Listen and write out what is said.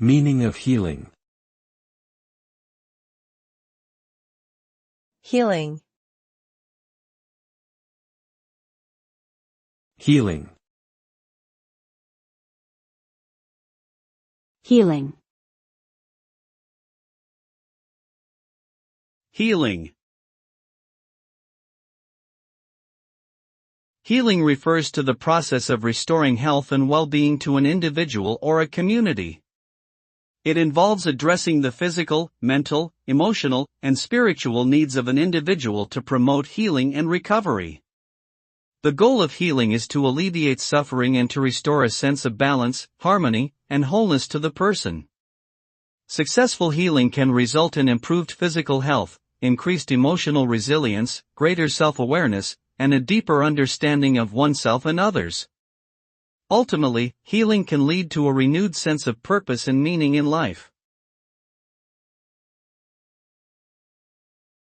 Meaning of healing. Healing. Healing. Healing. Healing. Healing refers to the process of restoring health and well-being to an individual or a community. It involves addressing the physical, mental, emotional, and spiritual needs of an individual to promote healing and recovery. The goal of healing is to alleviate suffering and to restore a sense of balance, harmony, and wholeness to the person. Successful healing can result in improved physical health, increased emotional resilience, greater self-awareness, and a deeper understanding of oneself and others. Ultimately, healing can lead to a renewed sense of purpose and meaning in life.